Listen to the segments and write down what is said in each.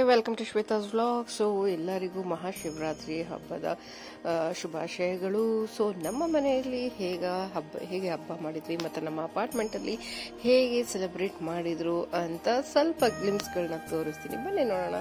Welcome to Shweta's vlog. So ಎಲ್ಲರಿಗೂ ಮಹಾಶಿವರಾತ್ರಿ ಹಬ್ಬದ ಶುಭಾಶಯಗಳು. ಸೊ ನಮ್ಮ ಮನೆಯಲ್ಲಿ ಹೇಗೆ ಹಬ್ಬ ಮಾಡಿದ್ವಿ ಮತ್ತು ನಮ್ಮ ಅಪಾರ್ಟ್ಮೆಂಟಲ್ಲಿ ಹೇಗೆ ಸೆಲೆಬ್ರೇಟ್ ಮಾಡಿದ್ರು ಅಂತ ಸ್ವಲ್ಪ ಗ್ಲಿಮ್ಸ್ಗಳನ್ನ ತೋರಿಸ್ತೀನಿ, ಬನ್ನಿ ನೋಡೋಣ.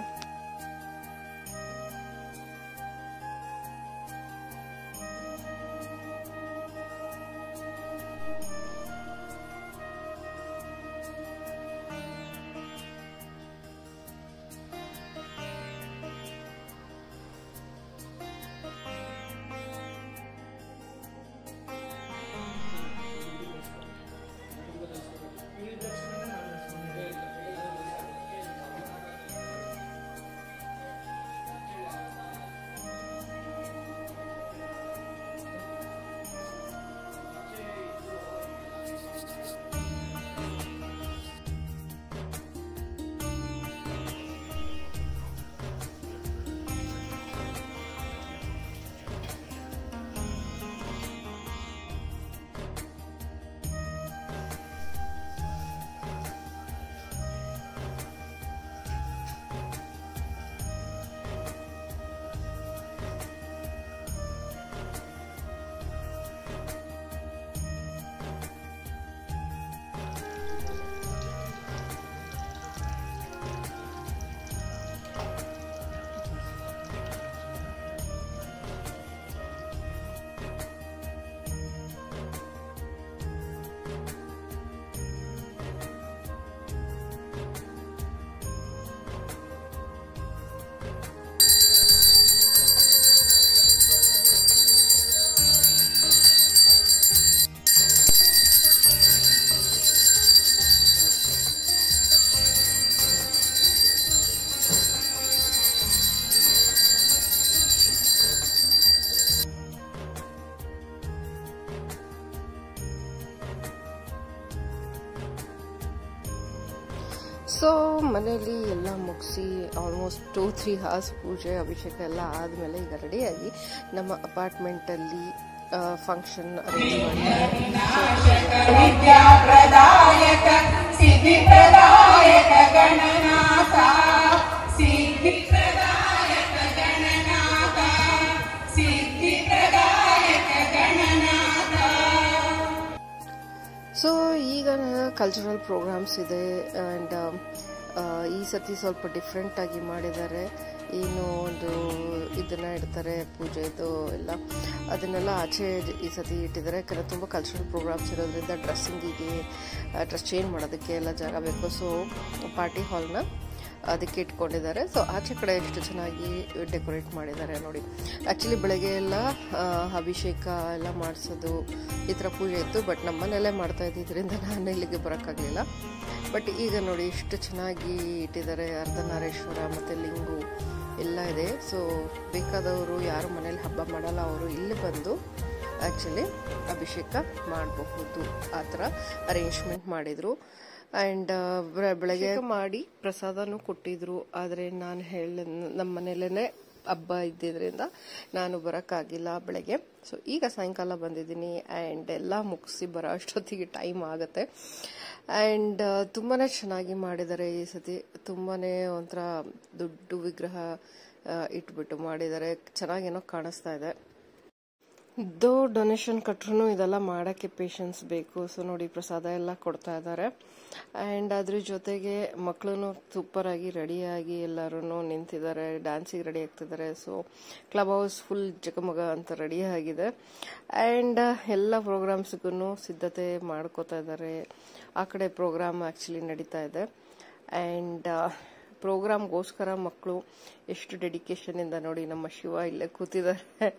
ಸೊ ಮನೆಯಲ್ಲಿ ಎಲ್ಲ ಮುಗಿಸಿ ಆಲ್ಮೋಸ್ಟ್ 2-3 hours ಪೂಜೆ ಅಭಿಷೇಕ ಎಲ್ಲ ಆದಮೇಲೆ ಈಗ ರೆಡಿಯಾಗಿ ನಮ್ಮ ಅಪಾರ್ಟ್ಮೆಂಟಲ್ಲಿ ಫಂಕ್ಷನ್ ಅರೇಂಜ್ ಸೊ ಈಗ ಕಲ್ಚರಲ್ ಪ್ರೋಗ್ರಾಮ್ಸ್ ಇದೆ ಆ್ಯಂಡ್ ಈ ಸತಿ ಸ್ವಲ್ಪ ಡಿಫ್ರೆಂಟ್ ಆಗಿ ಮಾಡಿದ್ದಾರೆ. ಏನು ಒಂದು ಇದನ್ನ ಇಡ್ತಾರೆ ಪೂಜೆದು ಎಲ್ಲ, ಅದನ್ನೆಲ್ಲ ಆಚೆ ಈ ಸತಿ ಇಟ್ಟಿದ್ದಾರೆ. ಯಾಕಂದರೆ ತುಂಬ ಕಲ್ಚರಲ್ ಪ್ರೋಗ್ರಾಮ್ಸ್ ಇರೋದ್ರಿಂದ ಡ್ರೆಸ್ಸಿಂಗಿಗೆ ಡ್ರೆಸ್ ಚೇಂಜ್ ಮಾಡೋದಕ್ಕೆ ಎಲ್ಲ ಜಾಗ ಬೇಕು. ಸೊ ಪಾರ್ಟಿ ಹಾಲ್ನ ಅದಕ್ಕೆ ಇಟ್ಕೊಂಡಿದ್ದಾರೆ. ಸೊ ಆಚೆ ಕಡೆ ಎಷ್ಟು ಚೆನ್ನಾಗಿ ಡೆಕೋರೇಟ್ ಮಾಡಿದ್ದಾರೆ ನೋಡಿ. ಆ್ಯಕ್ಚುಲಿ ಬೆಳಗ್ಗೆ ಎಲ್ಲ ಅಭಿಷೇಕ ಎಲ್ಲ ಮಾಡಿಸೋದು ಈ ಥರ ಪೂಜೆ ಇತ್ತು, ಬಟ್ ನಮ್ಮ ಮನೆಯಲ್ಲೇ ಮಾಡ್ತಾ ಇದ್ದಿದ್ದರಿಂದ ನಾನು ಇಲ್ಲಿಗೆ ಬರೋಕ್ಕಾಗಲಿಲ್ಲ. ಬಟ್ ಈಗ ನೋಡಿ ಎಷ್ಟು ಚೆನ್ನಾಗಿ ಇಟ್ಟಿದ್ದಾರೆ. ಅರ್ಧನಾರೀಶ್ವರ ಮತ್ತು ಲಿಂಗು ಎಲ್ಲ ಇದೆ. ಸೊ ಬೇಕಾದವರು ಯಾರು ಮನೇಲಿ ಹಬ್ಬ ಮಾಡಲ್ಲ ಅವರು ಇಲ್ಲಿ ಬಂದು ಆ್ಯಕ್ಚುಲಿ ಅಭಿಷೇಕ ಮಾಡಬಹುದು. ಆ ಥರ ಅರೇಂಜ್ಮೆಂಟ್ ಮಾಡಿದರು. ಆ್ಯಂಡ್ ಬೆಳಗ್ಗೆ ಮಾಡಿ ಪ್ರಸಾದನೂ ಕೊಟ್ಟಿದ್ರು. ಆದರೆ ನಾನು ನಮ್ಮ ಮನೆಯಲ್ಲೇ ಹಬ್ಬ ಇದ್ದಿದ್ದರಿಂದ ನಾನು ಬರೋಕ್ಕಾಗಿಲ್ಲ ಬೆಳಗ್ಗೆ. ಸೊ ಈಗ ಸಾಯಂಕಾಲ ಬಂದಿದ್ದೀನಿ ಆ್ಯಂಡ್ ಎಲ್ಲ ಮುಗಿಸಿ ಬರೋ ಅಷ್ಟೊತ್ತಿಗೆ ಟೈಮ್ ಆಗುತ್ತೆ. ಆ್ಯಂಡ್ ತುಂಬಾ ಚೆನ್ನಾಗಿ ಮಾಡಿದ್ದಾರೆ ಈ ಸತಿ. ತುಂಬಾ ಒಂಥರ ದೊಡ್ಡ ವಿಗ್ರಹ ಇಟ್ಬಿಟ್ಟು ಮಾಡಿದ್ದಾರೆ. ಚೆನ್ನಾಗೇನೋ ಕಾಣಿಸ್ತಾ ಇದೆ. ಡೊನೇಷನ್ ಕೊಟ್ಟರು ಇದೆಲ್ಲ ಮಾಡೋಕ್ಕೆ ಪೇಷನ್ಸ್ ಬೇಕು. ಸೊ ನೋಡಿ ಪ್ರಸಾದ ಎಲ್ಲ ಕೊಡ್ತಾ ಇದ್ದಾರೆ. ಆ್ಯಂಡ್ ಅದ್ರ ಜೊತೆಗೆ ಮಕ್ಕಳು ಸೂಪರಾಗಿ ರೆಡಿಯಾಗಿ ಎಲ್ಲರೂ ನಿಂತಿದ್ದಾರೆ, ಡ್ಯಾನ್ಸಿಗೆ ರೆಡಿ ಆಗ್ತಿದ್ದಾರೆ. ಸೊ ಕ್ಲಬ್ ಹೌಸ್ ಫುಲ್ ಜಗಮಗ ಅಂತ ರೆಡಿ ಆಗಿದೆ. ಆ್ಯಂಡ್ ಎಲ್ಲ ಪ್ರೋಗ್ರಾಮ್ಸ್ಗೂ ಸಿದ್ಧತೆ ಮಾಡ್ಕೋತಾ ಇದ್ದಾರೆ. ಆ ಕಡೆ ಪ್ರೋಗ್ರಾಮ್ ಆ್ಯಕ್ಚುಲಿ ನಡೀತಾ ಇದೆ. ಆ್ಯಂಡ್ ಪ್ರೋಗ್ರಾಮ್ಗೋಸ್ಕರ ಮಕ್ಕಳು ಎಷ್ಟು ಡೆಡಿಕೇಶನಿಂದ ನೋಡಿ ನಮ್ಮ ಶಿವ ಇಲ್ಲೇ ಕೂತಿದ್ದಾರೆ.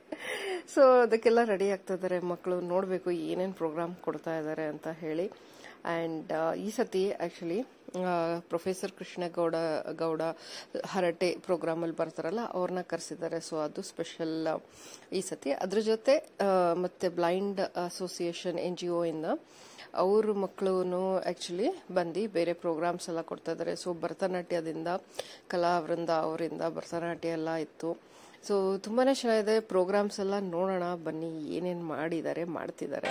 ಸೊ ಅದಕ್ಕೆಲ್ಲ ರೆಡಿ ಆಗ್ತಾ ಇದ್ದಾರೆ ಮಕ್ಕಳು. ನೋಡಬೇಕು ಏನೇನು ಪ್ರೋಗ್ರಾಮ್ ಕೊಡ್ತಾ ಇದ್ದಾರೆ ಅಂತ ಹೇಳಿ. ಆ್ಯಂಡ್ ಈ ಸತಿ ಆ್ಯಕ್ಚುಲಿ ಪ್ರೊಫೆಸರ್ ಗೌಡ ಹರಟೆ ಪ್ರೋಗ್ರಾಮಲ್ಲಿ ಬರ್ತಾರಲ್ಲ ಅವ್ರನ್ನ ಕರೆಸಿದ್ದಾರೆ. ಸೊ ಅದು ಸ್ಪೆಷಲ್ ಈ ಸತಿ. ಅದ್ರ ಜೊತೆ ಮತ್ತೆ ಬ್ಲೈಂಡ್ ಅಸೋಸಿಯೇಷನ್ NGO ಇಂದ ಅವ್ರ ಮಕ್ಕಳು ಆಕ್ಚುಲಿ ಬಂದು ಬೇರೆ ಪ್ರೋಗ್ರಾಮ್ಸ್ ಎಲ್ಲ ಕೊಡ್ತಾ ಇದ್ದಾರೆ. ಸೊ ಭರತನಾಟ್ಯದಿಂದ ಕಲಾವೃಂದ ಅವರಿಂದ ಭರತನಾಟ್ಯ ಎಲ್ಲ ಇತ್ತು. ಸೊ ತುಂಬಾನೇ ಚೆನ್ನಾಗಿದೆ ಪ್ರೋಗ್ರಾಮ್ಸ್ ಎಲ್ಲ. ನೋಡೋಣ ಬನ್ನಿ ಏನೇನ್ ಮಾಡ್ತಿದ್ದಾರೆ.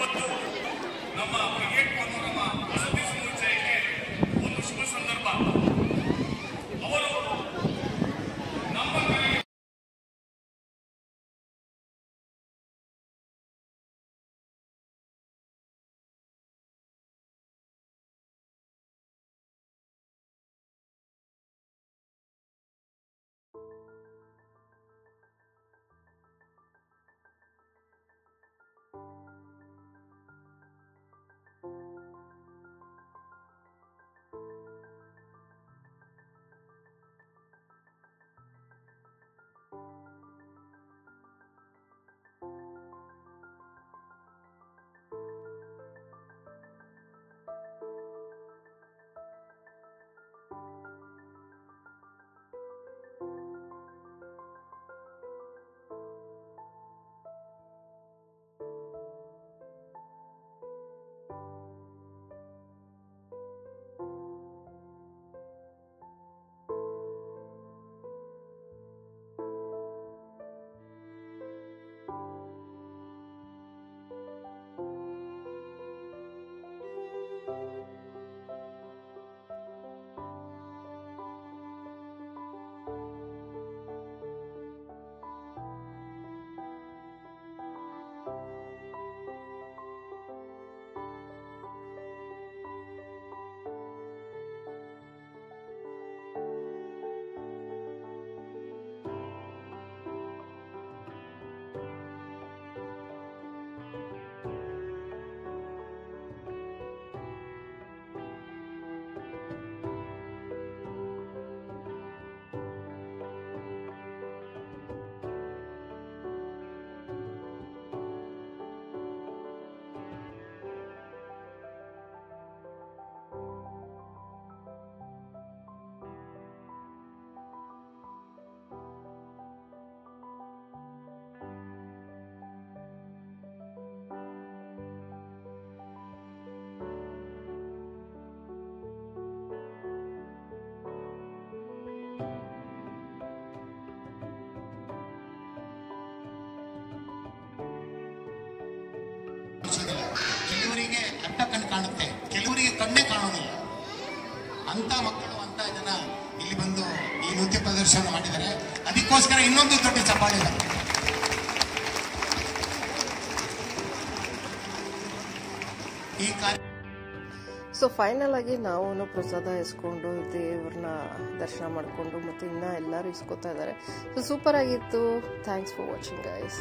ಕೆಲವರಿಗೆ ಅಡ್ಡ ಕಣ್ಣು ಕಾಣುತ್ತೆ, ಕೆಲವರಿಗೆ ಕಣ್ಣೇ ಕಾಣೋದಿಲ್ಲ. ಅಂತ ಮಕ್ಕಳು ಅಂತ ಜನ ಇಲ್ಲಿ ಬಂದು ಈ ನೃತ್ಯ ಪ್ರದರ್ಶನ ಮಾಡಿದ್ದಾರೆ. ಅದಕ್ಕೋಸ್ಕರ ಇನ್ನೊಂದು ದೊಡ್ಡ ಚಪ್ಪಾಳೆ ಈ ಕಾರ್ಯ. ಸೊ ಫೈನಲ್ ಆಗಿ ನಾವು ಪ್ರಸಾದ ಇಸ್ಕೊಂಡು ದೇವ್ರನ್ನ ದರ್ಶನ ಮಾಡಿಕೊಂಡು ಮತ್ತೆ ಇನ್ನ ಎಲ್ಲರೂ ಇಸ್ಕೊತಾ ಇದ್ದಾರೆ. ಸೊ ಸೂಪರ್ ಆಗಿತ್ತು. Thanks for watching guys.